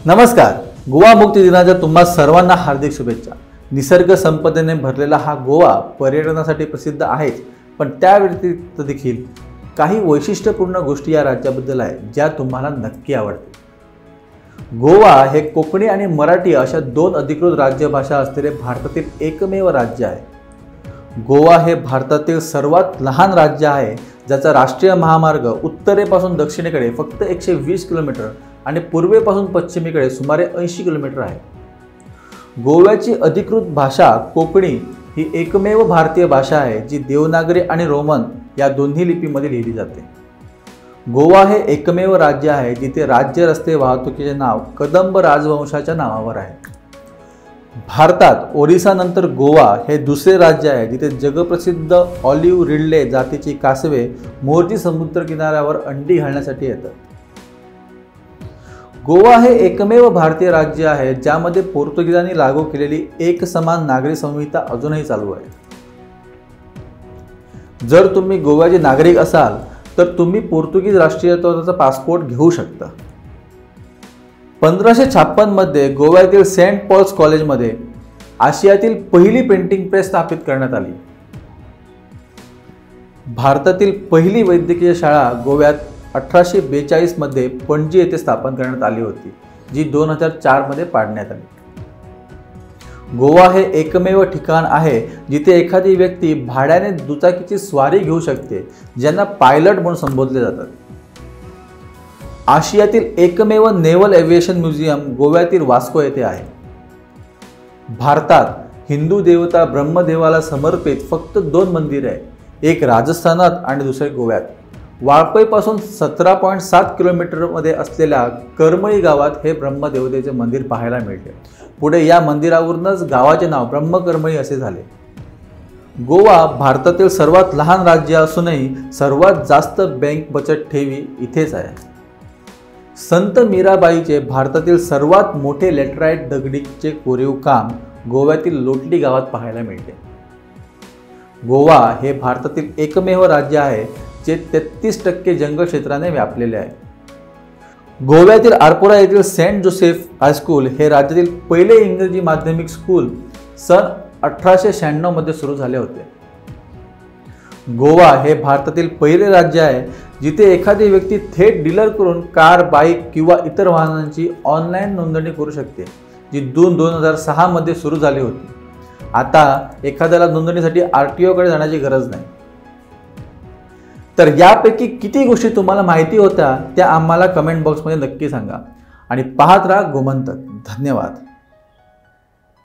नमस्कार. गोवा मुक्ती दिनाच्या तुम्हा सर्वांना हार्दिक शुभेच्छा. निसर्ग संपदेने भरलेला हा गोवा पर्यटनासाठी प्रसिद्ध आहेच, पण त्या व्यतिरिक्त देखील काही वैशिष्ट्यपूर्ण गोष्टी या राज्याबद्दल आहेत ज्या तुम्हाला नक्की आवडतील. गोवा हे कोकणी आणि मराठी अशा दोन अधिकृत राज्यभाषा असलेले भारतातील एकमेव राज्य आहे. गोवा हे भारतातील सर्वात लहान राज्य आहे, ज्याचा राष्ट्रीय महामार्ग उत्तरेपासून दक्षिणेकडे फक्त 120 किलोमीटर आणि पूर्वेपासून पश्चिमेकडे सुमारे 80 किलोमीटर आहे. गोव्याची अधिकृत भाषा कोकणी ही एकमेव भारतीय भाषा आहे जी देवनागरी आणि रोमन या दोन्ही लिपीमध्ये लिहिली जाते. गोवा हे एकमेव राज्य आहे जिथे राज्य रस्ते वाहतुकीचे नाव कदंब राजवंशाच्या नावावर आहे. भारतात ओरिसानंतर गोवा हे दुसरे राज्य आहे जिथे जगप्रसिद्ध ऑलिव्ह रिडले जातीची कासवे मोरजी समुद्रकिनाऱ्यावर अंडी घालण्यासाठी येतात. गोवा हे एकमेव भारतीय राज्य आहे ज्यामध्ये पोर्तुगीजांनी लागू केलेली एकसमान नागरी संहिता अजूनही चालू आहे. जर तुम्ही गोव्याचे नागरिक असाल तर तुम्ही पोर्तुगीज राष्ट्रीयत्वाचा पासपोर्ट घेऊ शकता. 1556 मध्ये गोव्यातील सेंट पॉल्स कॉलेजमध्ये आशियातील पहिली प्रिंटिंग प्रेस स्थापित करण्यात आली. भारतातील पहिली वैद्यकीय शाळा गोव्यात 1842 मध्ये पणजी येथे स्थापन करण्यात आली होती, जी 2004 मध्ये पाडण्यात आली. गोवा हे एकमेव ठिकाण आहे जिथे एखादी व्यक्ती भाड्याने दुचाकीची स्वारी घेऊ शकते, ज्यांना पायलट म्हणून संबोधले जातात. आशियातील एकमेव नेव्हल एव्हिएशन म्युझियम गोव्यातील वास्को येथे आहे. भारतात हिंदू देवता ब्रह्मदेवाला समर्पित फक्त 2 मंदिरे आहेत, एक राजस्थानात आणि दुसरे गोव्यात. वाळपईपासून 17.7 किलोमीटरमध्ये असलेल्या करमळी गावात हे ब्रह्मदेवतेचे मंदिर पाहायला मिळते. पुढे या मंदिरावरूनच गावाचे नाव ब्रह्मकरमळी असे झाले. गोवा भारतातील सर्वात लहान राज्य असूनही सर्वात जास्त बँक बचत ठेवी इथेच आहे. संत मीराबाईचे भारतातील सर्वात मोठे लॅटराइट दगडीचे कोरीव काम गोव्यातील लोटली गावात पाहायला मिळते. गोवा हे भारतातील एकमेव राज्य आहे जे 33% जंगल क्षेत्राने व्यापलेले आहे. गोव्यातील आरपोरा येथील सेंट जोसेफ हायस्कूल हे राज्यातील पहिले इंग्रजी माध्यमिक स्कूल सन 1896 मध्ये सुरू झाले होते. गोवा हे भारतातील पहिले राज्य आहे जिथे एखादी व्यक्ती थेट डीलरकडून कार, बाईक किंवा इतर वाहनांची ऑनलाईन नोंदणी करू शकते, जी 2006 मध्ये सुरू झाली होती. आता एखाद्याला नोंदणीसाठी RTO कडे जाण्याची गरज नाही. तर यापैकी किती गोष्टी तुम्हाला माहिती होत्या त्या आम्हाला कमेंट बॉक्समध्ये नक्की सांगा आणि पाहत राहा गोमंतक. धन्यवाद.